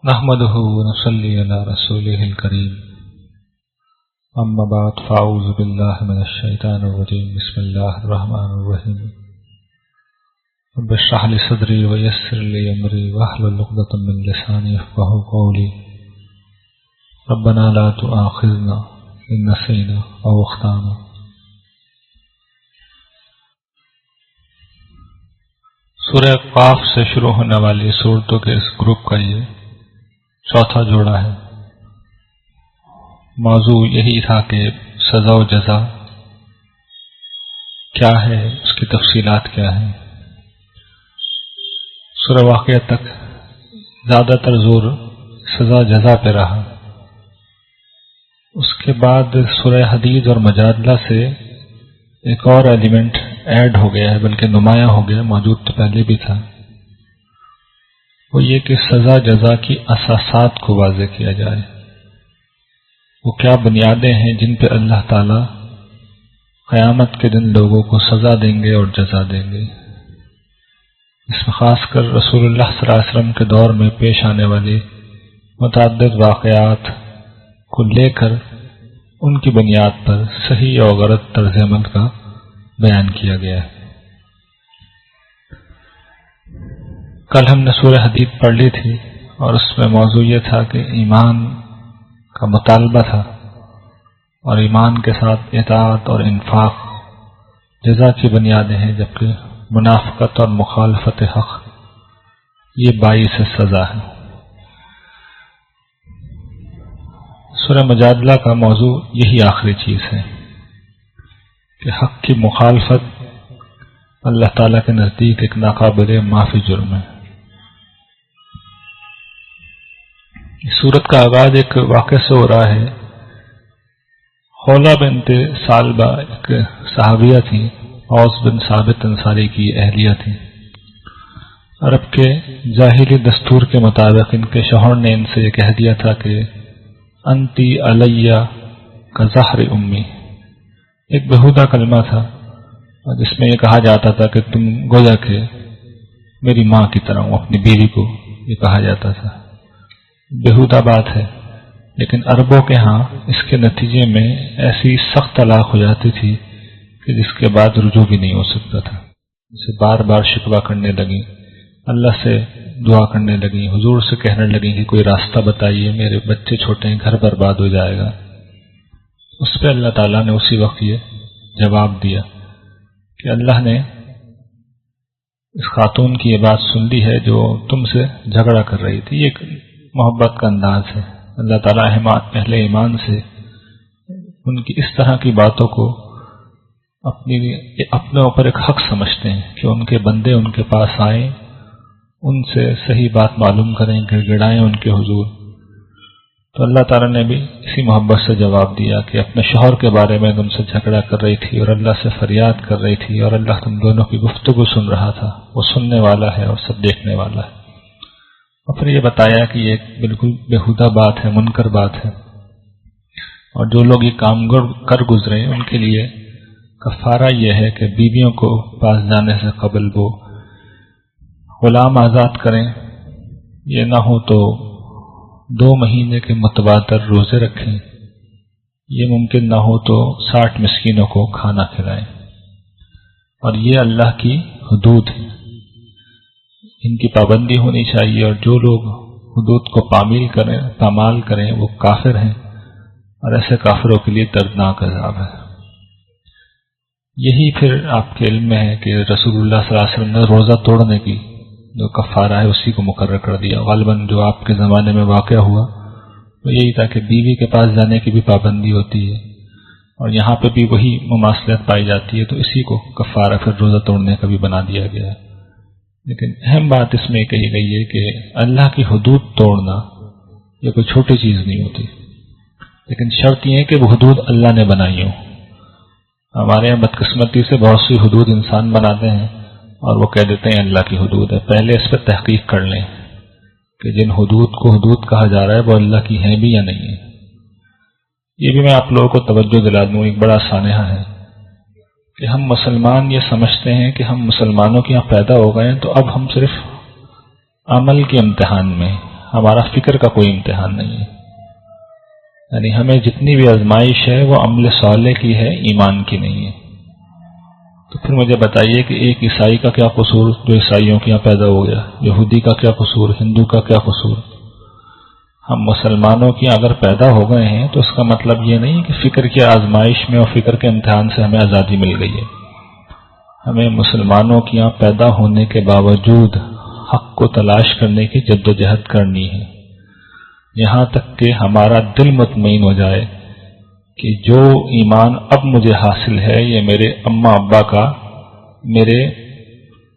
نحمده ونصلي على رسوله الكريم اما بعد فاعوذ بالله من الشيطان الرجيم بسم الله الرحمن الرحيم رب اشرح لي صدري ويسر لي امري واحلل عقدة من لساني يفقهوا قولي ربنا لا تؤاخذنا ان نسينا او اخطأنا۔ سورہ قاف سے شروع ہونے والی صورتوں کے اس گروپ کا یہ چوتھا جوڑا ہے۔ موضوع یہی تھا کہ سزا و جزا کیا ہے، اس کی تفصیلات کیا ہیں۔ سورہ واقعہ تک زیادہ تر زور سزا جزا پہ رہا۔ اس کے بعد سورہ حدید اور مجادلہ سے ایک اور ایلیمنٹ ایڈ ہو گیا ہے، بلکہ نمایاں ہو گیا، موجود تو پہلے بھی تھا۔ وہ یہ کہ سزا جزا کی اساسات کو واضح کیا جائے، وہ کیا بنیادیں ہیں جن پہ اللہ تعالی قیامت کے دن لوگوں کو سزا دیں گے اور جزا دیں گے۔ اس میں خاص کر رسول اللہ صلی اللہ علیہ وسلم کے دور میں پیش آنے والے متعدد واقعات کو لے کر ان کی بنیاد پر صحیح اور غلط طرز عمل کا بیان کیا گیا ہے۔ کل ہم نے سورہ حدید پڑھ لی تھی اور اس میں موضوع یہ تھا کہ ایمان کا مطالبہ تھا، اور ایمان کے ساتھ اطاعت اور انفاق جزا کی بنیادیں ہیں، جبکہ منافقت اور مخالفت حق یہ باعث سزا ہے۔ سورہ مجادلہ کا موضوع یہی آخری چیز ہے کہ حق کی مخالفت اللہ تعالیٰ کے نزدیک ایک ناقابل معافی جرم ہے۔ اس صورت کا آغاز ایک واقعے سے ہو رہا ہے۔ خولہ بنت ثعلبہ ایک صحابیہ تھی، اوس بن ثابت انصاری کی اہلیہ تھی۔ عرب کے ظاہری دستور کے مطابق ان کے شوہر نے ان سے یہ کہہ دیا تھا کہ انتی علیہ کا ظہر امی، ایک بہودہ کلمہ تھا جس میں یہ کہا جاتا تھا کہ تم گویا کہ میری ماں کی طرح ہو، اپنی بیوی کو یہ کہا جاتا تھا۔ بہودہ بات ہے، لیکن عربوں کے ہاں اس کے نتیجے میں ایسی سخت طلاق ہو جاتی تھی کہ جس کے بعد رجوع بھی نہیں ہو سکتا تھا۔ اسے بار بار شکوہ کرنے لگیں، اللہ سے دعا کرنے لگیں، حضور سے کہنے لگیں کہ کوئی راستہ بتائیے، میرے بچے چھوٹے ہیں، گھر برباد ہو جائے گا۔ اس پہ اللہ تعالیٰ نے اسی وقت یہ جواب دیا کہ اللہ نے اس خاتون کی یہ بات سن لی ہے جو تم سے جھگڑا کر رہی تھی۔ یہ ایک محبت کا انداز ہے۔ اللہ تعالیٰ اہل ایمان سے ان کی اس طرح کی باتوں کو اپنے اوپر ایک حق سمجھتے ہیں کہ ان کے بندے ان کے پاس آئیں، ان سے صحیح بات معلوم کریں، گڑ گڑائیں ان کے حضور۔ تو اللہ تعالیٰ نے بھی اسی محبت سے جواب دیا کہ اپنے شوہر کے بارے میں تم سے جھگڑا کر رہی تھی اور اللہ سے فریاد کر رہی تھی، اور اللہ تم دونوں کی گفتگو سن رہا تھا، وہ سننے والا ہے اور سب دیکھنے والا ہے۔ اور پھر یہ بتایا کہ یہ بالکل بےہودہ بات ہے، منکر بات ہے، اور جو لوگ یہ کام کر گزرے ان کے لیے کفارہ یہ ہے کہ بیویوں کو پاس جانے سے قبل وہ غلام آزاد کریں، یہ نہ ہو تو 2 مہینے کے متواتر روزے رکھیں، یہ ممکن نہ ہو تو 60 مسکینوں کو کھانا کھلائیں۔ اور یہ اللہ کی حدود ہے، ان کی پابندی ہونی چاہیے، اور جو لوگ حدود کو پامال کریں وہ کافر ہیں، اور ایسے کافروں کے لیے دردناک عذاب ہے۔ یہی پھر آپ کے علم میں ہے کہ رسول اللہ صلی اللہ علیہ وسلم نے روزہ توڑنے کی جو کفارہ ہے اسی کو مقرر کر دیا۔ غالباً جو آپ کے زمانے میں واقع ہوا وہ یہی تھا کہ بیوی کے پاس جانے کی بھی پابندی ہوتی ہے، اور یہاں پہ بھی وہی مماثلت پائی جاتی ہے، تو اسی کو کفارہ پھر روزہ توڑنے کا بھی بنا دیا گیا ہے۔ لیکن اہم بات اس میں کہی گئی ہے کہ اللہ کی حدود توڑنا یہ کوئی چھوٹی چیز نہیں ہوتی، لیکن شرط یہ ہے کہ وہ حدود اللہ نے بنائی ہوں۔ ہمارے یہاں بدقسمتی سے بہت سی حدود انسان بناتے ہیں اور وہ کہہ دیتے ہیں اللہ کی حدود ہے۔ پہلے اس پہ تحقیق کر لیں کہ جن حدود کو حدود کہا جا رہا ہے وہ اللہ کی ہیں بھی یا نہیں ہے۔ یہ بھی میں آپ لوگوں کو توجہ دلا دوں، ایک بڑا سانحہ ہے کہ ہم مسلمان یہ سمجھتے ہیں کہ ہم مسلمانوں کے یہاں پیدا ہو گئے ہیں تو اب ہم صرف عمل کے امتحان میں، ہمارا فکر کا کوئی امتحان نہیں ہے. یعنی ہمیں جتنی بھی آزمائش ہے وہ عمل صالح کی ہے، ایمان کی نہیں ہے. تو پھر مجھے بتائیے کہ ایک عیسائی کا کیا قصور جو عیسائیوں کے یہاں پیدا ہو گیا، یہودی کا کیا قصور، ہندو کا کیا قصور؟ ہم مسلمانوں کی اگر پیدا ہو گئے ہیں تو اس کا مطلب یہ نہیں کہ فکر کی آزمائش میں اور فکر کے امتحان سے ہمیں آزادی مل گئی ہے. ہمیں مسلمانوں کے یہاں پیدا ہونے کے باوجود حق کو تلاش کرنے کی جد و جہد کرنی ہے، یہاں تک کہ ہمارا دل مطمئن ہو جائے کہ جو ایمان اب مجھے حاصل ہے یہ میرے اماں ابا کا، میرے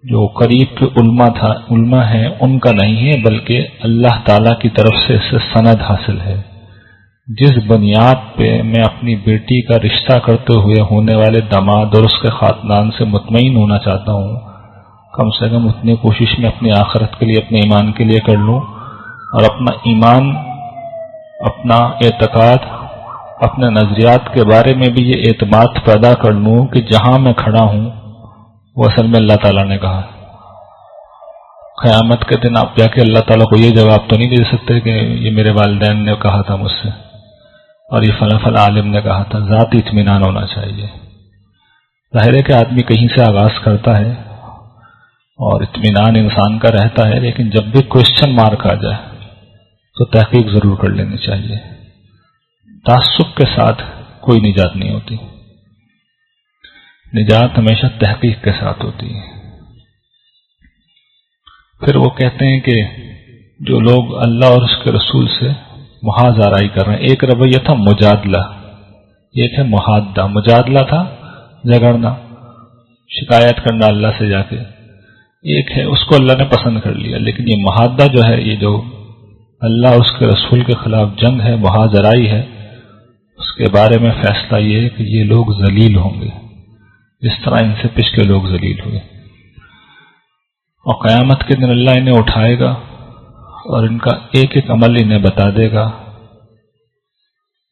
جو قریب کے علماء ہیں ان کا نہیں ہے، بلکہ اللہ تعالی کی طرف سے اسے سند حاصل ہے. جس بنیاد پہ میں اپنی بیٹی کا رشتہ کرتے ہوئے ہونے والے داماد اور اس کے خاندان سے مطمئن ہونا چاہتا ہوں، کم سے کم اتنی کوشش میں اپنی آخرت کے لیے، اپنے ایمان کے لیے کر لوں، اور اپنا ایمان، اپنا اعتقاد، اپنے نظریات کے بارے میں بھی یہ اعتماد پیدا کر لوں کہ جہاں میں کھڑا ہوں وہ اصل میں اللہ تعالیٰ نے کہا. قیامت کے دن آپ جا کے اللہ تعالیٰ کو یہ جواب تو نہیں دے سکتے کہ یہ میرے والدین نے کہا تھا مجھ سے اور یہ فلاں فلاں عالم نے کہا تھا. ذاتی اطمینان ہونا چاہیے. ظاہر ہے کہ آدمی کہیں سے آغاز کرتا ہے اور اطمینان انسان کا رہتا ہے، لیکن جب بھی کوشچن مارک آ جائے تو تحقیق ضرور کر لینی چاہیے. تعصب کے ساتھ کوئی نجات نہیں ہوتی، نجات ہمیشہ تحقیق کے ساتھ ہوتی ہے. پھر وہ کہتے ہیں کہ جو لوگ اللہ اور اس کے رسول سے محاذ آرائی کر رہے ہیں، ایک رویہ تھا مجادلہ، ایک ہے محادہ. مجادلہ تھا جھگڑنا، شکایت کرنا اللہ سے جا کے، ایک ہے اس کو اللہ نے پسند کر لیا. لیکن یہ محادہ جو ہے، یہ جو اللہ اور اس کے رسول کے خلاف جنگ ہے، محاذ آرائی ہے، اس کے بارے میں فیصلہ یہ ہے کہ یہ لوگ ذلیل ہوں گے جس طرح ان سے پچھلے لوگ ذلیل ہوئے. اور قیامت کے دن اللہ انہیں اٹھائے گا اور ان کا ایک ایک عمل انہیں بتا دے گا.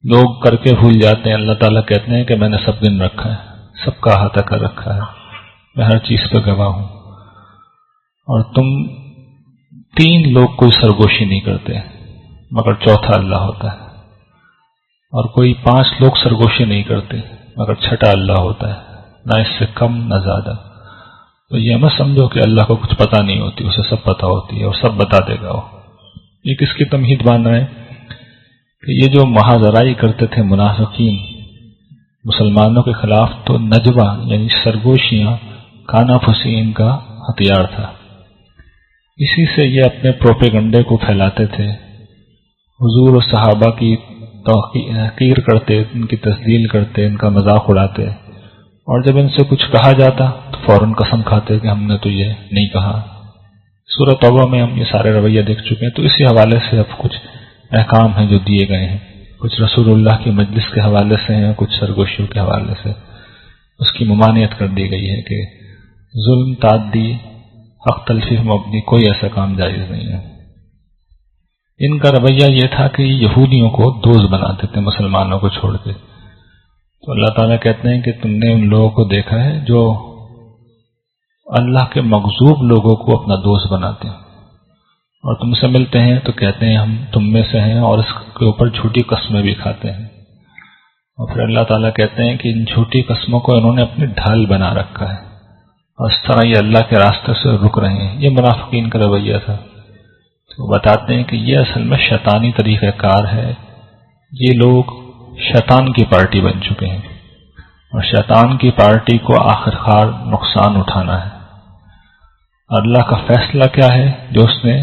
لوگ کر کے بھول جاتے ہیں، اللہ تعالیٰ کہتے ہیں کہ میں نے سب دن رکھا ہے، سب کا احاطہ کر رکھا ہے، میں ہر چیز پہ گواہ ہوں. اور تم 3 لوگ کوئی سرگوشی نہیں کرتے مگر چوتھا اللہ ہوتا ہے، اور کوئی 5 لوگ سرگوشی نہیں کرتے مگر چھٹا اللہ ہوتا ہے، نہ اس سے کم نہ زیادہ. تو یہ مت سمجھو کہ اللہ کو کچھ پتہ نہیں ہوتی، اسے سب پتہ ہوتی ہے اور سب بتا دے گا. وہ یہ کس کی تمہید مان رہے ہیں کہ یہ جو محاذ آرائی کرتے تھے منافقین مسلمانوں کے خلاف، تو نجوہ یعنی سرگوشیاں، کانا پھسی ان کا ہتھیار تھا. اسی سے یہ اپنے پروپیگنڈے کو پھیلاتے تھے، حضور و صحابہ کی تحقیر کرتے، ان کی تذلیل کرتے، ان کا مذاق اڑاتے، اور جب ان سے کچھ کہا جاتا تو فوراً قسم کھاتے کہ ہم نے تو یہ نہیں کہا. سورہ توبہ میں ہم یہ سارے رویہ دیکھ چکے ہیں. تو اسی حوالے سے اب کچھ احکام ہیں جو دیے گئے ہیں، کچھ رسول اللہ کی مجلس کے حوالے سے ہیں، کچھ سرگوشیوں کے حوالے سے. اس کی ممانعت کر دی گئی ہے کہ ظلم، تعدی، حق تلفی مبنی کوئی ایسا کام جائز نہیں ہے. ان کا رویہ یہ تھا کہ یہودیوں کو دوست بناتے تھے مسلمانوں کو چھوڑ کے. تو اللہ تعالیٰ کہتے ہیں کہ تم نے ان لوگوں کو دیکھا ہے جو اللہ کے مغضوب لوگوں کو اپنا دوست بناتے ہیں، اور تم سے ملتے ہیں تو کہتے ہیں ہم تم میں سے ہیں، اور اس کے اوپر جھوٹی قسمیں بھی کھاتے ہیں. اور پھر اللہ تعالیٰ کہتے ہیں کہ ان جھوٹی قسموں کو انہوں نے اپنی ڈھال بنا رکھا ہے، اور اس طرح یہ اللہ کے راستے سے رک رہے ہیں. یہ منافقین کا رویہ تھا. تو بتاتے ہیں کہ یہ اصل میں شیطانی طریقہ کار ہے. یہ لوگ شیطان کی پارٹی بن چکے ہیں، اور شیطان کی پارٹی کو آخرکار نقصان اٹھانا ہے. اللہ کا فیصلہ کیا ہے جو اس نے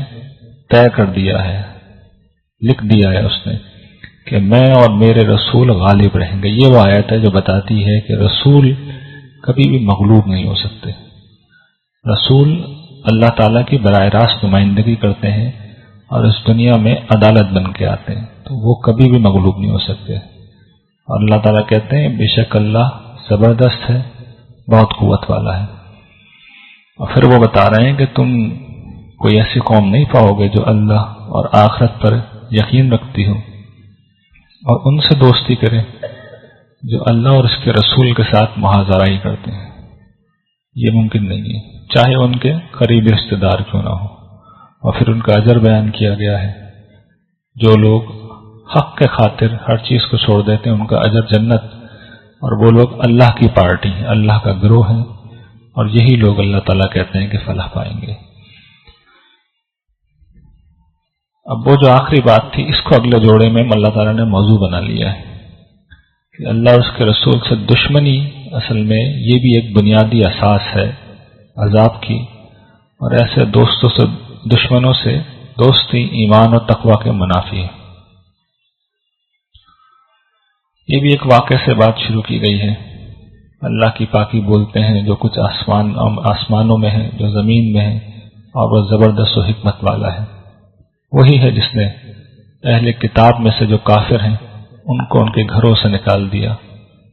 طے کر دیا ہے، لکھ دیا ہے اس نے کہ میں اور میرے رسول غالب رہیں گے. یہ وہ آیت ہے جو بتاتی ہے کہ رسول کبھی بھی مغلوب نہیں ہو سکتے. رسول اللہ تعالیٰ کی براہ راست نمائندگی کرتے ہیں اور اس دنیا میں عدالت بن کے آتے ہیں، تو وہ کبھی بھی مغلوب نہیں ہو سکتے. اور اللہ تعالیٰ کہتے ہیں بے شک اللہ زبردست ہے، بہت قوت والا ہے. اور پھر وہ بتا رہے ہیں کہ تم کوئی ایسی قوم نہیں پاؤ گے جو اللہ اور آخرت پر یقین رکھتی ہو اور ان سے دوستی کرے جو اللہ اور اس کے رسول کے ساتھ محاذ آرائی کرتے ہیں. یہ ممکن نہیں ہے، چاہے ان کے قریبی رشتہ دار کیوں نہ ہو. اور پھر ان کا اجر بیان کیا گیا ہے جو لوگ حق کے خاطر ہر چیز کو چھوڑ دیتے ہیں ان کا اجر جنت، اور وہ لوگ اللہ کی پارٹی ہیں، اللہ کا گروہ ہیں، اور یہی لوگ اللہ تعالیٰ کہتے ہیں کہ فلاح پائیں گے۔ اب وہ جو آخری بات تھی اس کو اگلے جوڑے میں اللہ تعالیٰ نے موضوع بنا لیا ہے کہ اللہ اور اس کے رسول سے دشمنی اصل میں یہ بھی ایک بنیادی اساس ہے عذاب کی، اور ایسے دوستوں سے دشمنوں سے دوستی ایمان اور تقوی کے منافی ہے۔ یہ بھی ایک واقعے سے بات شروع کی گئی ہے۔ اللہ کی پاکی بولتے ہیں جو کچھ آسمانوں میں ہے، جو زمین میں ہے، اور وہ زبردست و حکمت والا ہے۔ وہی ہے جس نے اہل کتاب میں سے جو کافر ہیں ان کو ان کے گھروں سے نکال دیا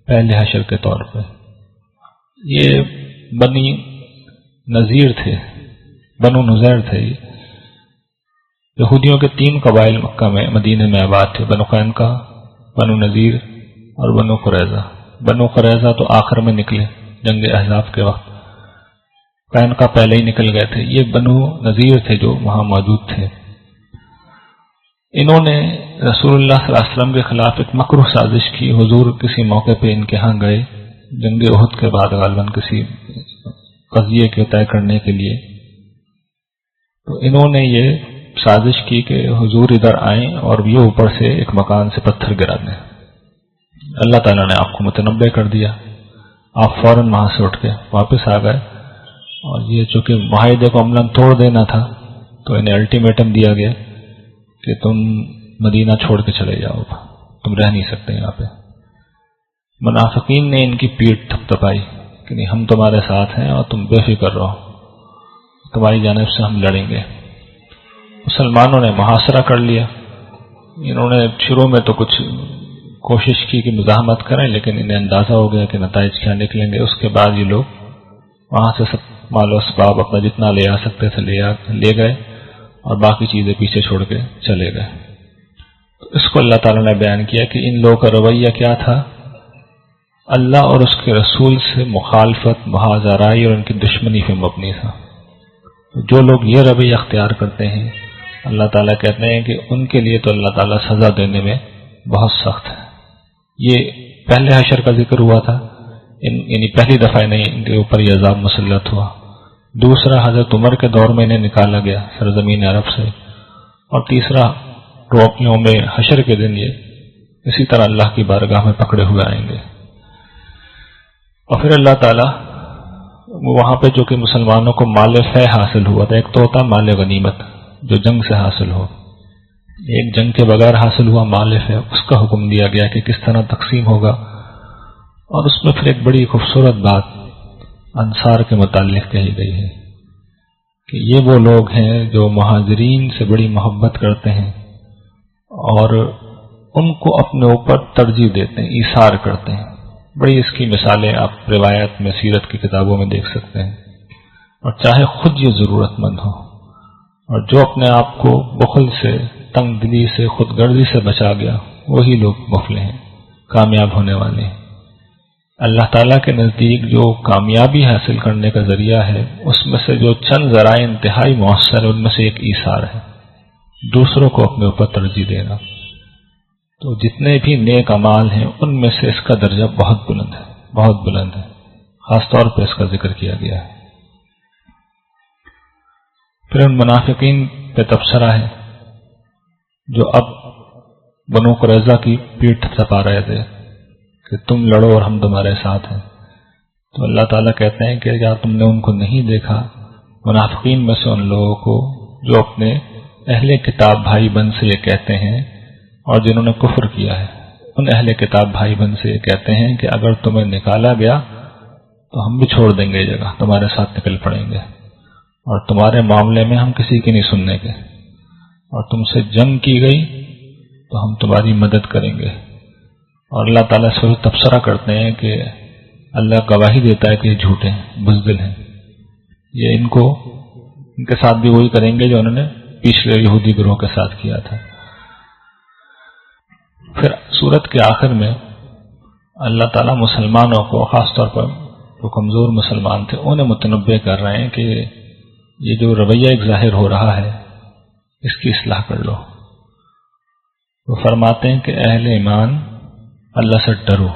پہلے حشر کے طور پہ۔ یہ بنی نذیر تھے، بنو نذیر تھے۔ یہودیوں کے 3 قبائل مکہ میں مدینے میں آباد تھے، بنو قینقاع، بنو نذیر اور بنو قریظہ۔ بنو قریظہ تو آخر میں نکلے جنگ احزاب کے وقت، قینقاع پہلے ہی نکل گئے تھے۔ یہ بنو نذیر تھے جو وہاں موجود تھے۔ انہوں نے رسول اللہ صلی اللہ علیہ وسلم کے خلاف ایک مکروہ سازش کی۔ حضور کسی موقع پہ ان کے ہاں گئے جنگ احد کے بعد، غالباً کسی قضیے کے طے کرنے کے لیے، تو انہوں نے یہ سازش کی کہ حضور ادھر آئیں اور یہ اوپر سے ایک مکان سے پتھر گرا دیں۔ اللہ تعالیٰ نے آپ کو متنبع کر دیا، آپ فوراً وہاں سے اٹھ کے واپس آ گئے، اور یہ چونکہ معاہدے کو عملاً توڑ دینا تھا تو انہیں الٹیمیٹم دیا گیا کہ تم مدینہ چھوڑ کے چلے جاؤ، تم رہ نہیں سکتے یہاں پہ۔ منافقین نے ان کی پیٹھ تھپتھپائی کہ نہیں، ہم تمہارے ساتھ ہیں اور تم بے فکر رہو، تمہاری جانب سے ہم لڑیں گے۔ مسلمانوں نے محاصرہ کر لیا۔ انہوں نے شروع میں تو کچھ کوشش کی کہ مزاحمت کریں، لیکن انہیں اندازہ ہو گیا کہ نتائج کیا نکلیں گے۔ اس کے بعد یہ لوگ وہاں سے سب مال و اسباب اپنا جتنا لے آ سکتے تھے لے گئے، اور باقی چیزیں پیچھے چھوڑ کے چلے گئے۔ تو اس کو اللہ تعالیٰ نے بیان کیا کہ ان لوگوں کا رویہ کیا تھا، اللہ اور اس کے رسول سے مخالفت، محاذ آرائی اور ان کی دشمنی پہ مبنی تھا۔ جو لوگ یہ رویہ اختیار کرتے ہیں اللہ تعالیٰ کہتے ہیں کہ ان کے لیے تو اللہ تعالیٰ سزا دینے میں بہت سخت ہے۔ یہ پہلے حشر کا ذکر ہوا تھا، یعنی پہلی دفعہ نہیں ان کے اوپر یہ عذاب مسلط ہوا۔ دوسرا حضرت عمر کے دور میں انہیں نکالا گیا سرزمین عرب سے، اور تیسرا یوم حشر کے دن یہ اسی طرح اللہ کی بارگاہ میں پکڑے ہوئے آئیں گے۔ اور پھر اللہ تعالیٰ وہاں پہ جو کہ مسلمانوں کو مال فہ حاصل ہوا تھا، ایک تو ہوتا مال غنیمت جو جنگ سے حاصل ہو، ایک جنگ کے بغیر حاصل ہوا مال فہ، اس کا حکم دیا گیا کہ کس طرح تقسیم ہوگا۔ اور اس میں پھر ایک بڑی خوبصورت بات انصار کے متعلق کہی گئی ہے کہ یہ وہ لوگ ہیں جو مہاجرین سے بڑی محبت کرتے ہیں اور ان کو اپنے اوپر ترجیح دیتے ہیں، ایثار کرتے ہیں۔ بڑی اس کی مثالیں آپ روایت میں، سیرت کی کتابوں میں دیکھ سکتے ہیں۔ اور چاہے خود یہ ضرورت مند ہو، اور جو اپنے آپ کو بخل سے، تنگ دلی سے، خود غرضی سے بچا گیا، وہی لوگ مفلح ہیں، کامیاب ہونے والے ہیں۔ اللہ تعالیٰ کے نزدیک جو کامیابی حاصل کرنے کا ذریعہ ہے، اس میں سے جو چند ذرائع انتہائی مؤثر ہے، ان میں سے ایک ایثار ہے، دوسروں کو اپنے اوپر ترجیح دینا۔ تو جتنے بھی نیک اعمال ہیں ان میں سے اس کا درجہ بہت بلند ہے، بہت بلند ہے، خاص طور پہ اس کا ذکر کیا گیا ہے۔ پھر ان منافقین پہ تبصرہ ہے جو اب بنو قریظہ کی پیٹھ تھپا رہے تھے کہ تم لڑو اور ہم تمہارے ساتھ ہیں۔ تو اللہ تعالیٰ کہتے ہیں کہ کیا تم نے ان کو نہیں دیکھا، منافقین میں سے ان لوگوں کو جو اپنے اہل کتاب بھائی بن سے یہ کہتے ہیں، اور جنہوں نے کفر کیا ہے ان اہل کتاب بھائی بن سے یہ کہتے ہیں کہ اگر تمہیں نکالا گیا تو ہم بھی چھوڑ دیں گے یہ جگہ، تمہارے ساتھ نکل پڑیں گے، اور تمہارے معاملے میں ہم کسی کی نہیں سننے کے، اور تم سے جنگ کی گئی تو ہم تمہاری مدد کریں گے۔ اور اللہ تعالیٰ سے تبصرہ کرتے ہیں کہ اللہ گواہی دیتا ہے کہ یہ جھوٹے ہیں، بزدل ہیں، یہ ان کے ساتھ بھی وہی کریں گے جو انہوں نے پچھلے یہودی گروہ کے ساتھ کیا تھا۔ پھر سورت کے آخر میں اللہ تعالیٰ مسلمانوں کو، خاص طور پر جو کمزور مسلمان تھے، انہیں متنبع کر رہے ہیں کہ یہ جو رویہ ایک ظاہر ہو رہا ہے اس کی اصلاح کر لو، وہ فرماتے ہیں کہ اہل ایمان اللہ سے ڈرو،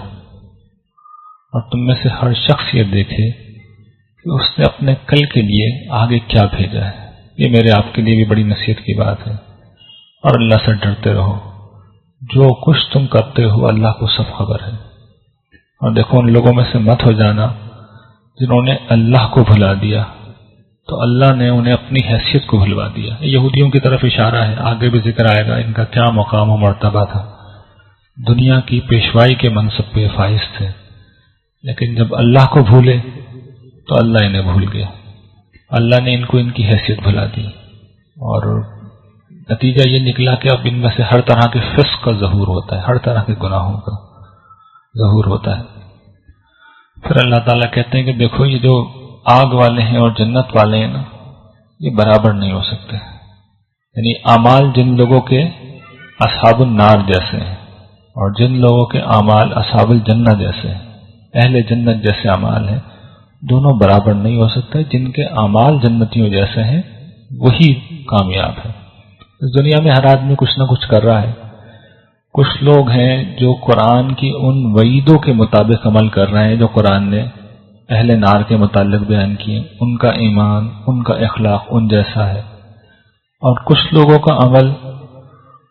اور تم میں سے ہر شخص یہ دیکھے کہ اس نے اپنے کل کے لیے آگے کیا بھیجا ہے۔ یہ میرے آپ کے لیے بھی بڑی نصیحت کی بات ہے، اور اللہ سے ڈرتے رہو، جو کچھ تم کرتے ہو اللہ کو سب خبر ہے۔ اور دیکھو ان لوگوں میں سے مت ہو جانا جنہوں نے اللہ کو بھلا دیا تو اللہ نے انہیں اپنی حیثیت کو بھلوا دیا۔ یہودیوں کی طرف اشارہ ہے، آگے بھی ذکر آئے گا ان کا کیا مقام و مرتبہ تھا۔ دنیا کی پیشوائی کے منصب پہ فائز تھے، لیکن جب اللہ کو بھولے تو اللہ انہیں بھول گیا، اللہ نے ان کو ان کی حیثیت بھلا دی، اور نتیجہ یہ نکلا کہ اب ان میں سے ہر طرح کے فسق کا ظہور ہوتا ہے، ہر طرح کے گناہوں کا ظہور ہوتا ہے۔ پھر اللہ تعالیٰ کہتے ہیں کہ دیکھو یہ جو آگ والے ہیں اور جنت والے ہیں نا، یہ برابر نہیں ہو سکتے، یعنی اعمال جن لوگوں کے اصحاب النار جیسے ہیں اور جن لوگوں کے اعمال اصحاب الجنہ جیسے ہیں، اہل جنت جیسے اعمال ہیں، دونوں برابر نہیں ہو سکتے۔ جن کے اعمال جنتیوں جیسے ہیں وہی کامیاب ہے۔ اس دنیا میں ہر آدمی کچھ نہ کچھ کر رہا ہے۔ کچھ لوگ ہیں جو قرآن کی ان وعیدوں کے مطابق عمل کر رہے ہیں جو قرآن نے اہل نار کے متعلق بیان کیے، ان کا ایمان، ان کا اخلاق ان جیسا ہے، اور کچھ لوگوں کا عمل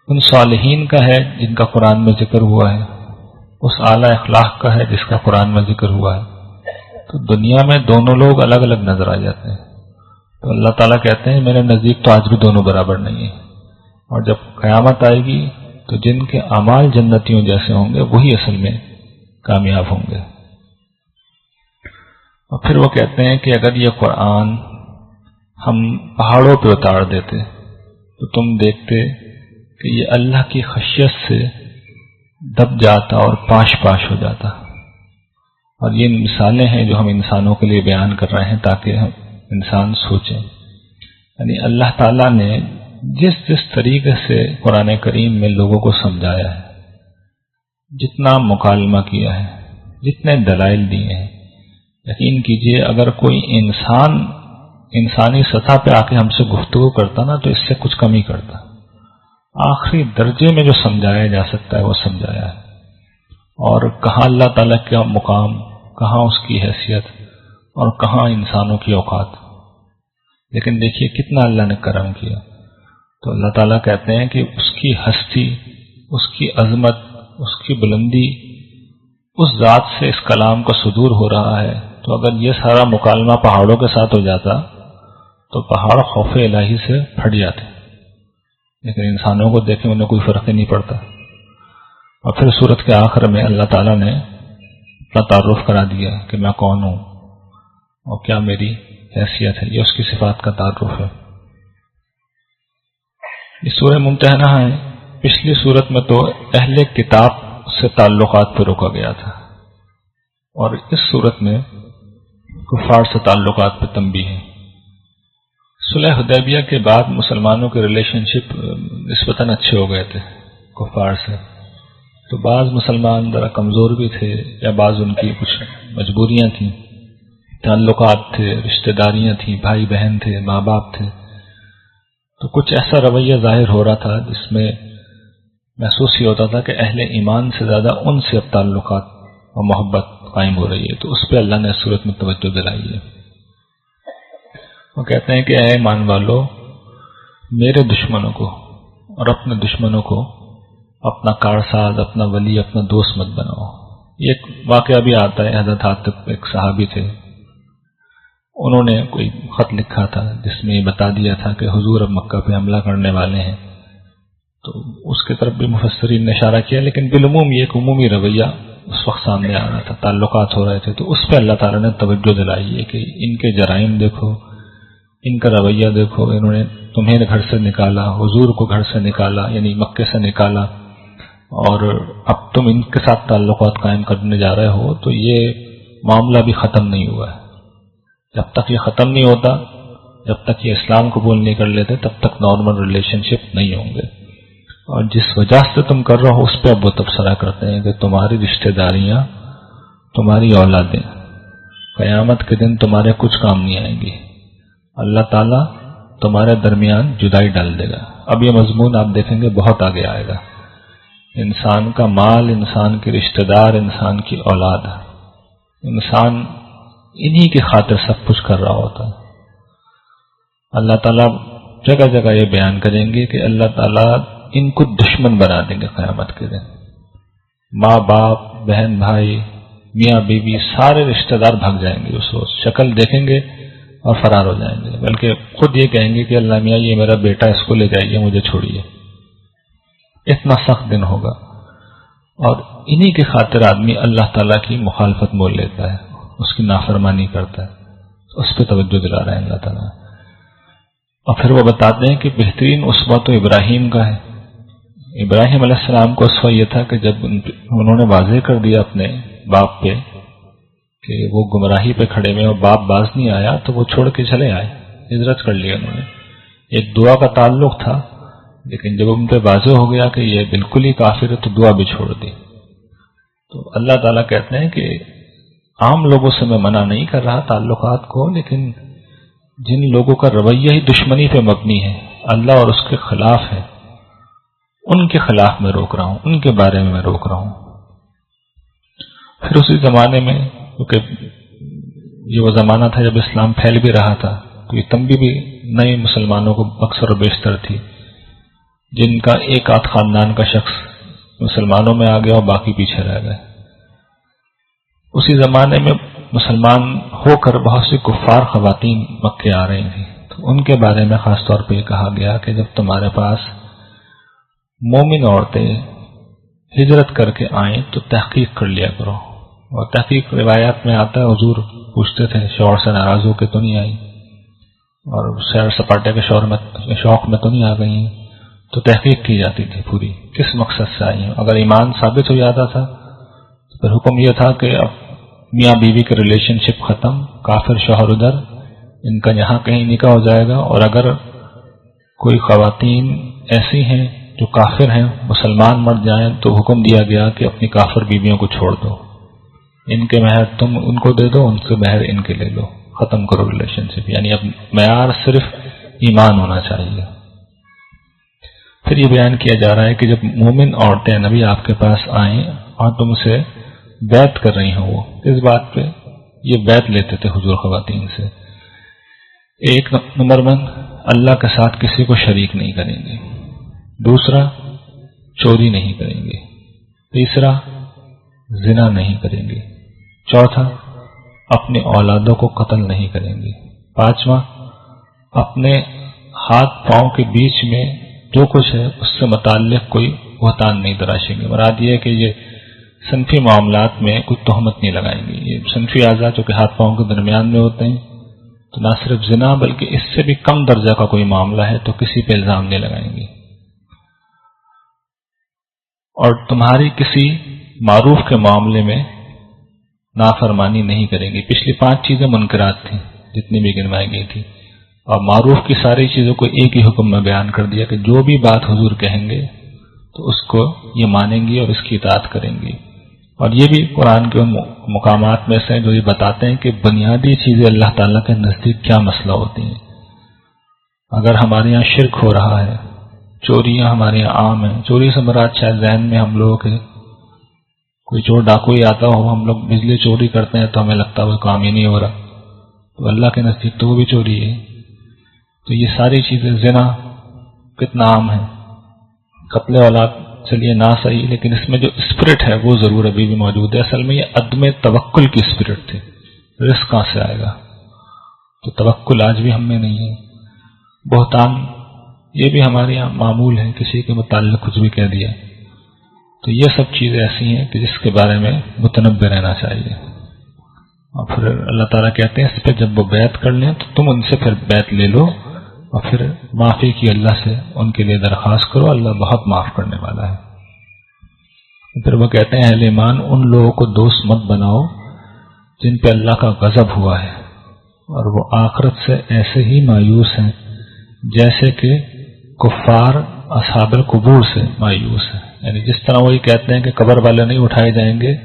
ان صالحین کا ہے جن کا قرآن میں ذکر ہوا ہے، اس اعلیٰ اخلاق کا ہے جس کا قرآن میں ذکر ہوا ہے۔ تو دنیا میں دونوں لوگ الگ الگ نظر آ جاتے ہیں، تو اللہ تعالیٰ کہتے ہیں میرے نزدیک تو آج بھی دونوں برابر نہیں ہیں، اور جب قیامت آئے گی تو جن کے اعمال جنتیوں جیسے ہوں گے وہی اصل میں کامیاب ہوں گے۔ اور پھر وہ کہتے ہیں کہ اگر یہ قرآن ہم پہاڑوں پہ اتار دیتے تو تم دیکھتے کہ یہ اللہ کی خشیت سے دب جاتا اور پاش پاش ہو جاتا۔ اور یہ مثالیں ہیں جو ہم انسانوں کے لیے بیان کر رہے ہیں تاکہ ہم انسان سوچیں، یعنی اللہ تعالیٰ نے جس طریقے سے قرآن کریم میں لوگوں کو سمجھایا ہے، جتنا مکالمہ کیا ہے، جتنے دلائل دیے ہیں، یقین کیجئے اگر کوئی انسانی سطح پہ آ کے ہم سے گفتگو کرتا نا تو اس سے کچھ کم ہی کرتا۔ آخری درجے میں جو سمجھایا جا سکتا ہے وہ سمجھایا ہے، اور کہاں اللہ تعالیٰ کا مقام، کہاں اس کی حیثیت اور کہاں انسانوں کی اوقات۔ لیکن دیکھیے کتنا اللہ نے کرم کیا۔ تو اللہ تعالیٰ کہتے ہیں کہ اس کی ہستی، اس کی عظمت، اس کی بلندی اس ذات سے اس کلام کا صدور ہو رہا ہے، تو اگر یہ سارا مکالمہ پہاڑوں کے ساتھ ہو جاتا تو پہاڑ خوف الہی سے پھٹ جاتے، لیکن انسانوں کو دیکھیں انہیں کوئی فرق ہی نہیں پڑتا۔ اور پھر سورت کے آخر میں اللہ تعالیٰ نے اپنا تعارف کرا دیا کہ میں کون ہوں اور کیا میری حیثیت ہے، یہ اس کی صفات کا تعارف ہے۔ یہ سورہ ممتحنہ ہے۔ پچھلی سورت میں تو اہل کتاب سے تعلقات پہ روکا گیا تھا، اور اس سورت میں کفار سے تعلقات پہ تنبیہ ہے۔ صلح حدیبیہ کے بعد مسلمانوں کے ریلیشن شپ نسبتاً اچھے ہو گئے تھے کفار سے، تو بعض مسلمان ذرا کمزور بھی تھے یا بعض ان کی کچھ مجبوریاں تھیں، تعلقات تھے، رشتہ داریاں تھیں، بھائی بہن تھے، ماں باپ تھے، تو کچھ ایسا رویہ ظاہر ہو رہا تھا جس میں محسوس ہی ہوتا تھا کہ اہل ایمان سے زیادہ ان سے اب تعلقات اور محبت قائم ہو رہی ہے، تو اس پہ اللہ نے اس صورت میں توجہ دلائی ہے۔ وہ کہتے ہیں کہ اے ایمان والو، میرے دشمنوں کو اور اپنے دشمنوں کو اپنا کارساز، اپنا ولی، اپنا دوست مت بناؤ۔ یہ ایک واقعہ بھی آتا ہے، حضرت عاطف ایک صحابی تھے، انہوں نے کوئی خط لکھا تھا جس میں یہ بتا دیا تھا کہ حضور اب مکہ پہ حملہ کرنے والے ہیں، تو اس کی طرف بھی مفسرین نے اشارہ کیا، لیکن بالعموم یہ ایک عمومی رویہ اس وقت سامنے آ رہا تھا، تعلقات ہو رہے تھے، تو اس پہ اللہ تعالیٰ نے توجہ دلائی ہے کہ ان کے جرائم دیکھو، ان کا رویہ دیکھو، انہوں نے تمہیں گھر سے نکالا، حضور کو گھر سے نکالا، یعنی مکے سے نکالا، اور اب تم ان کے ساتھ تعلقات قائم کرنے جا رہے ہو، تو یہ معاملہ بھی ختم نہیں ہوا ہے۔ جب تک یہ ختم نہیں ہوتا، جب تک یہ اسلام قبول نہیں کر لیتے، تب تک نارمل ریلیشن شپ نہیں ہوں گے۔ اور جس وجہ سے تم کر رہے ہو اس پہ اب وہ تبصرہ کرتے ہیں کہ تمہاری رشتہ داریاں، تمہاری اولادیں قیامت کے دن تمہارے کچھ کام نہیں آئیں گی، اللہ تعالیٰ تمہارے درمیان جدائی ڈال دے گا۔ اب یہ مضمون آپ دیکھیں گے بہت آگے آئے گا انسان کا مال، انسان کے رشتہ دار، انسان کی اولاد ہے، انسان انہی کی خاطر سب کچھ کر رہا ہوتا ہے۔ اللہ تعالیٰ جگہ جگہ یہ بیان کریں گے کہ اللہ تعالیٰ ان کو دشمن بنا دیں گے قیامت کے دن۔ ماں باپ، بہن بھائی، میاں بیوی، سارے رشتہ دار بھاگ جائیں گے، اس روز شکل دیکھیں گے اور فرار ہو جائیں گے، بلکہ خود یہ کہیں گے کہ اللہ میاں یہ میرا بیٹا، اس کو لے جائیے، مجھے چھوڑیے۔ اتنا سخت دن ہوگا، اور انہی کے خاطر آدمی اللہ تعالیٰ کی مخالفت مول لیتا ہے، اس کی نافرمانی کرتا ہے، اس پہ توجہ دلا رہے ہیں اللہ تعالیٰ۔ اور پھر وہ بتاتے ہیں کہ بہترین اسوہ تو ابراہیم کا ہے۔ ابراہیم علیہ السلام کو اسوہ یہ تھا کہ جب انہوں نے واضح کر دیا اپنے باپ پہ کہ وہ گمراہی پہ کھڑے ہوئے اور باپ باز نہیں آیا، تو وہ چھوڑ کے چلے آئے، ہجرت کر لی انہوں نے۔ ایک دعا کا تعلق تھا، لیکن جب ان پہ واضح ہو گیا کہ یہ بالکل ہی کافر ہے تو دعا بھی چھوڑ دی۔ تو اللہ تعالیٰ کہتے ہیں کہ عام لوگوں سے میں منع نہیں کر رہا تعلقات کو، لیکن جن لوگوں کا رویہ ہی دشمنی پہ مبنی ہے، اللہ اور اس کے خلاف ہے، ان کے خلاف میں روک رہا ہوں، ان کے بارے میں روک رہا ہوں۔ پھر اسی زمانے میں، کیونکہ یہ وہ زمانہ تھا جب اسلام پھیل بھی رہا تھا، تو یہ تنبیہ بھی نئے مسلمانوں کو اکثر و بیشتر تھی، جن کا ایک آدھ خاندان کا شخص مسلمانوں میں آ گیا اور باقی پیچھے رہ گئے۔ اسی زمانے میں مسلمان ہو کر بہت سی کفار خواتین مکے آ رہی تھیں، تو ان کے بارے میں خاص طور پہ یہ کہا گیا کہ جب تمہارے پاس مومن عورتیں ہجرت کر کے آئیں تو تحقیق کر لیا کرو۔ اور تحقیق روایات میں آتا ہے، حضور پوچھتے تھے شوہر سے ناراض ہو کے تو نہیں آئی، اور سیر سپاٹے کے شوق میں تو نہیں آ گئی ہیں، تو تحقیق کی جاتی تھی پوری، کس مقصد سے آئی ہیں۔ اگر ایمان ثابت ہو جاتا تھا تو پھر حکم یہ تھا کہ اب میاں بیوی کے ریلیشن شپ ختم، کافر شوہر ادھر، ان کا یہاں کہیں نکاح ہو جائے گا، اور اگر کوئی خواتین ایسی ہیں جو کافر ہیں، مسلمان مر جائیں، تو حکم دیا گیا کہ اپنی کافر بیویوں کو چھوڑ دو، ان کے مہر تم ان کو دے دو، ان سے مہر ان کے لے لو، ختم کرو ریلیشن شپ۔ یعنی اب معیار صرف ایمان ہونا چاہیے۔ پھر یہ بیان کیا جا رہا ہے کہ جب مومن عورتیں نبی آپ کے پاس آئیں اور تم سے بیعت کر رہی ہوں، وہ اس بات پہ یہ بیعت لیتے تھے حضور خواتین سے، ایک نمبر 1 اللہ کے ساتھ کسی کو شریک نہیں کریں گے، دوسرا چوری نہیں کریں گے، تیسرا زنا نہیں کریں گے، چوتھا اپنے اولادوں کو قتل نہیں کریں گے، پانچواں اپنے ہاتھ پاؤں کے بیچ میں جو کچھ ہے اس سے متعلق کوئی بہتان نہیں تراشیں گے۔ مراد یہ ہے کہ یہ صنفی معاملات میں کوئی تہمت نہیں لگائیں گے۔ یہ صنفی اعضاء جو کہ ہاتھ پاؤں کے درمیان میں ہوتے ہیں، تو نہ صرف زنا بلکہ اس سے بھی کم درجہ کا کوئی معاملہ ہے تو کسی پہ الزام نہیں لگائیں گے، اور تمہاری کسی معروف کے معاملے میں نافرمانی نہیں کریں گے۔ پچھلی 5 چیزیں منکرات تھیں جتنی بھی گنوائی گئی تھی، اور معروف کی ساری چیزوں کو ایک ہی حکم میں بیان کر دیا کہ جو بھی بات حضور کہیں گے تو اس کو یہ مانیں گی اور اس کی اطاعت کریں گی۔ اور یہ بھی قرآن کے ان مقامات میں سے جو یہ بتاتے ہیں کہ بنیادی چیزیں اللہ تعالیٰ کے نزدیک کیا مسئلہ ہوتی ہیں۔ اگر ہمارے یہاں شرک ہو رہا ہے، چوریاں ہمارے یہاں عام ہیں، چوری سے مراد شاید ذہن میں ہم لوگوں کے کوئی چور ڈاکو ہی آتا ہو، ہم لوگ بجلی چوری کرتے ہیں تو ہمیں لگتا ہے وہ کام ہی نہیں ہو رہا، تو اللہ کے نزدیک تو وہ بھی چوری ہے۔ تو یہ ساری چیزیں، زنا کتنا عام ہے، قتل اولاد چلیے نہ صحیح، لیکن اس میں جو اسپرٹ ہے وہ ضرور ابھی بھی موجود ہے۔ اصل میں یہ عدم توکل کی اسپرٹ تھی، رزق کہاں سے آئے گا، تو توکل آج بھی ہم میں نہیں ہے۔ بہتان یہ بھی ہمارے یہاں معمول ہے، کسی کے متعلق کچھ بھی کہہ دیا، تو یہ سب چیزیں ایسی ہیں کہ جس کے بارے میں متنبہ رہنا چاہیے۔ اور پھر اللہ تعالیٰ کہتے ہیں اس پہ جب وہ بیعت کر لیں تو تم ان سے پھر بیعت لے لو اور پھر معافی کی اللہ سے ان کے لیے درخواست کرو، اللہ بہت معاف کرنے والا ہے۔ پھر وہ کہتے ہیں اہل ایمان ان لوگوں کو دوست مت بناؤ جن پہ اللہ کا غضب ہوا ہے، اور وہ آخرت سے ایسے ہی مایوس ہیں جیسے کہ کفار اصحاب القبور سے مایوس ہیں۔ یعنی جس طرح وہی کہتے ہیں کہ قبر والے نہیں اٹھائے جائیں گے،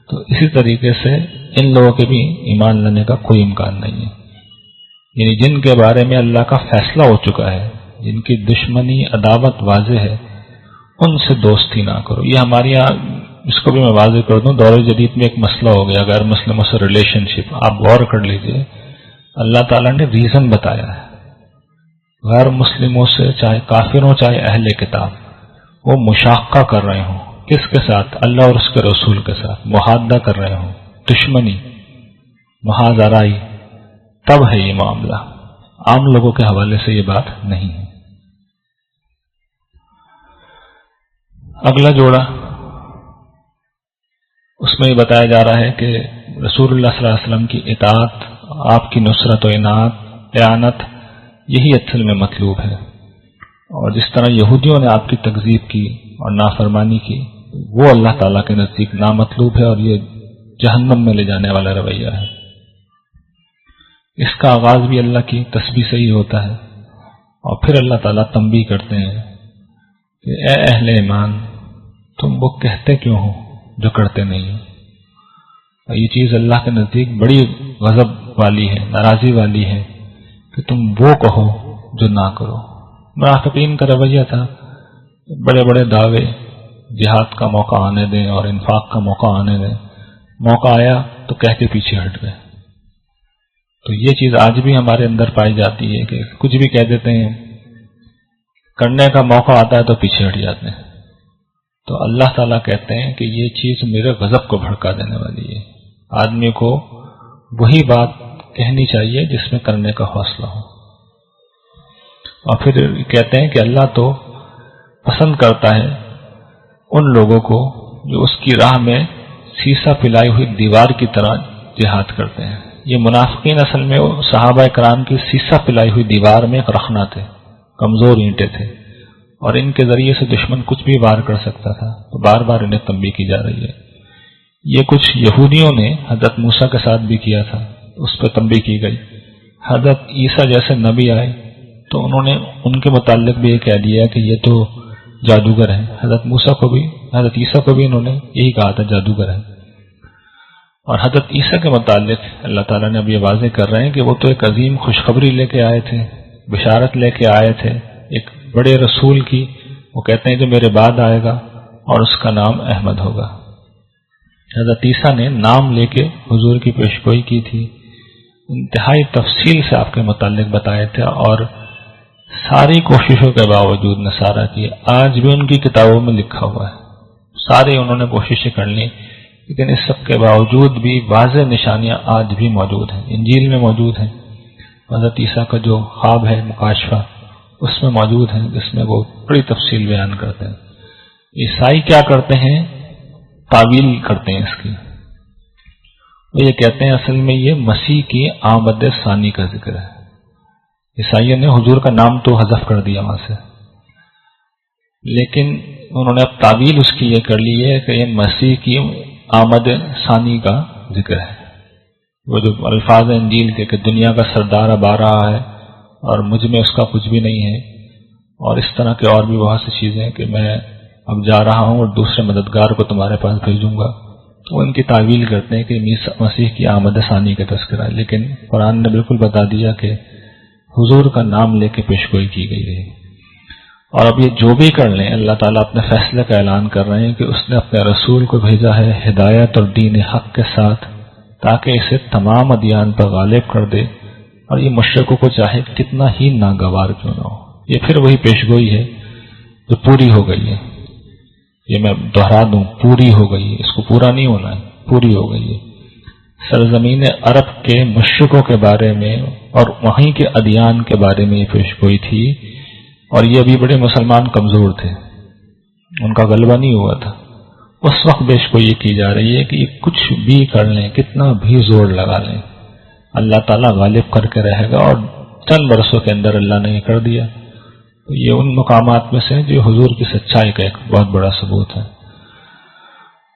تو اسی طریقے سے ان لوگوں کے بھی ایمان لانے کا کوئی امکان نہیں ہے۔ یعنی جن کے بارے میں اللہ کا فیصلہ ہو چکا ہے، جن کی دشمنی عداوت واضح ہے، ان سے دوستی نہ کرو. یہ ہمارے یہاں اس کو بھی میں واضح کر دوں، دور جدید میں ایک مسئلہ ہو گیا غیر مسلموں سے ریلیشن شپ. آپ غور کر لیجئے، اللہ تعالیٰ نے ریزن بتایا ہے. غیر مسلموں سے، چاہے کافروں چاہے اہل کتاب، وہ مشاقہ کر رہے ہوں کس کے ساتھ؟ اللہ اور اس کے رسول کے ساتھ محادہ کر رہے ہوں، دشمنی، محاذ آرائی، تب ہے یہ معاملہ. عام لوگوں کے حوالے سے یہ بات نہیں ہے. اگلا جوڑا اس میں یہ بتایا جا رہا ہے کہ رسول اللہ صلی اللہ علیہ وسلم کی اطاعت، آپ کی نصرت و اعانت، یہی اصل میں مطلوب ہے. اور جس طرح یہودیوں نے آپ کی تکذیب کی اور نافرمانی کی، وہ اللہ تعالیٰ کے نزدیک نامطلوب ہے اور یہ جہنم میں لے جانے والا رویہ ہے. اس کا آغاز بھی اللہ کی تسبیح سے ہی ہوتا ہے، اور پھر اللہ تعالیٰ تنبیہ کرتے ہیں کہ اے اہل ایمان، تم وہ کہتے کیوں ہو جو کرتے نہیں ہو. اور یہ چیز اللہ کے نزدیک بڑی غضب والی ہے، ناراضی والی ہے کہ تم وہ کہو جو نہ کرو. منافقین کا رویہ تھا، بڑے بڑے دعوے، جہاد کا موقع آنے دیں اور انفاق کا موقع آنے دیں، موقع آیا تو کہہ کے پیچھے ہٹ گئے. تو یہ چیز آج بھی ہمارے اندر پائی جاتی ہے کہ کچھ بھی کہہ دیتے ہیں، کرنے کا موقع آتا ہے تو پیچھے ہٹ جاتے ہیں. تو اللہ تعالیٰ کہتے ہیں کہ یہ چیز میرے غضب کو بھڑکا دینے والی ہے. آدمی کو وہی بات کہنی چاہیے جس میں کرنے کا حوصلہ ہو. اور پھر کہتے ہیں کہ اللہ تو پسند کرتا ہے ان لوگوں کو جو اس کی راہ میں سیسا پلائی ہوئی دیوار کی طرح جہاد کرتے ہیں. یہ منافقین اصل میں صحابہ کرام کی سیسا پلائی ہوئی دیوار میں ایک رخنا تھے، کمزور اینٹیں تھے، اور ان کے ذریعے سے دشمن کچھ بھی وار کر سکتا تھا. تو بار بار انہیں تنبیہ کی جا رہی ہے. یہ کچھ یہودیوں نے حضرت موسیٰ کے ساتھ بھی کیا تھا، اس پہ تنبیہ کی گئی. حضرت عیسیٰ جیسے نبی آئے تو انہوں نے ان کے متعلق بھی یہ کہہ دیا کہ یہ تو جادوگر ہیں. حضرت عیسیٰ کو بھی انہوں نے یہی کہا تھا، جادوگر ہیں. اور حضرت عیسیٰ کے متعلق اللہ تعالیٰ نے اب یہ واضح کر رہے ہیں کہ وہ تو ایک عظیم خوشخبری لے کے آئے تھے، بشارت لے کے آئے تھے ایک بڑے رسول کی. وہ کہتے ہیں جو میرے بعد آئے گا اور اس کا نام احمد ہوگا. حضرت عیسیٰ نے نام لے کے حضور کی پیشگوئی کی تھی، انتہائی تفصیل سے آپ کے متعلق بتائے تھے، اور ساری کوششوں کے باوجود نصارہ کی، آج بھی ان کی کتابوں میں لکھا ہوا ہے، سارے انہوں نے کوششیں کر لی، لیکن اس سب کے باوجود بھی واضح نشانیاں آج بھی موجود ہیں، انجیل میں موجود ہیں. حضرت عیسیٰ کا جو خواب ہے مکاشفہ، اس میں موجود ہیں، جس میں وہ بڑی تفصیل بیان کرتے ہیں. عیسائی کیا کرتے ہیں؟ تعویل کرتے ہیں اس کی. وہ یہ کہتے ہیں اصل میں یہ مسیح کی آمد ثانی کا ذکر ہے. عیسائیوں نے حضور کا نام تو حذف کر دیا وہاں سے، لیکن انہوں نے اب تعویل اس کی یہ کر لی ہے کہ یہ مسیح کی آمد ثانی کا ذکر ہے. وہ جو الفاظ ہیں انجیل کے کہ دنیا کا سردار اب آ رہا ہے اور مجھ میں اس کا کچھ بھی نہیں ہے، اور اس طرح کے اور بھی بہت سی چیزیں کہ میں اب جا رہا ہوں اور دوسرے مددگار کو تمہارے پاس بھیجوں گا. وہ ان کی تعویل کرتے ہیں کہ مسیح کی آمد ثانی کا تذکرہ ہے، لیکن قرآن نے بالکل بتا دیا کہ حضور کا نام لے کے پیشگوئی کی گئی ہے. اور اب یہ جو بھی کر لیں، اللہ تعالیٰ اپنے فیصلے کا اعلان کر رہے ہیں کہ اس نے اپنے رسول کو بھیجا ہے ہدایت اور دین حق کے ساتھ، تاکہ اسے تمام ادیان پر غالب کر دے، اور یہ مشرکوں کو چاہے کتنا ہی ناگوار کیوں نہ ہو. یہ پھر وہی پیشگوئی ہے جو پوری ہو گئی ہے. یہ میں دہرا دوں، پوری ہو گئی ہے، اس کو پورا نہیں ہونا ہے، پوری ہو گئی ہے. سرزمین عرب کے مشرکوں کے بارے میں اور وہیں کے ادیان کے بارے میں یہ پیشگوئی تھی، اور یہ ابھی بڑے مسلمان کمزور تھے، ان کا غلبہ نہیں ہوا تھا. اس وقت پیشگوئی یہ کی جا رہی ہے کہ یہ کچھ بھی کر لیں، کتنا بھی زور لگا لیں، اللہ تعالیٰ غالب کر کے رہے گا. اور چند برسوں کے اندر اللہ نے یہ کر دیا. تو یہ ان مقامات میں سے جو حضور کی سچائی کا ایک بہت بڑا ثبوت ہے.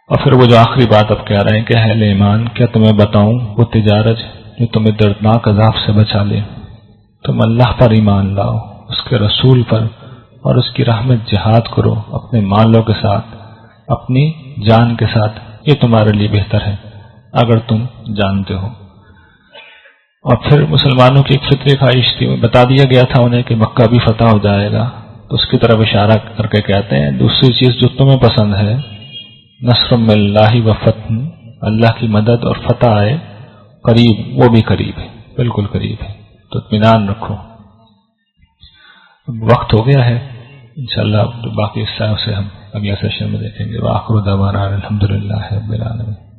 اور پھر وہ جو آخری بات اب کہہ رہے ہیں کہ اہل ایمان، کیا تمہیں بتاؤں وہ تجارت جو تمہیں دردناک عذاب سے بچا لے؟ تم اللہ پر ایمان لاؤ، اس کے رسول پر، اور اس کی راہ میں جہاد کرو، اپنے مالوں کے ساتھ، اپنی جان کے ساتھ. یہ تمہارے لیے بہتر ہے اگر تم جانتے ہو. اور پھر مسلمانوں کی ایک فطری خواہش تھی، بتا دیا گیا تھا انہیں کہ مکہ بھی فتح ہو جائے گا، تو اس کی طرف اشارہ کر کے کہتے ہیں دوسری چیز جو تمہیں پسند ہے نصر من اللہ و فتح، اللہ کی مدد اور فتح آئے قریب، وہ بھی قریب ہے، بالکل قریب ہے، تو اطمینان رکھو۔ وقت ہو گیا ہے، انشاءاللہ باقی اس سے ہم اگلے سیشن میں دیکھیں گے۔ وآخر دعوانا الحمدللہ رب العالمین۔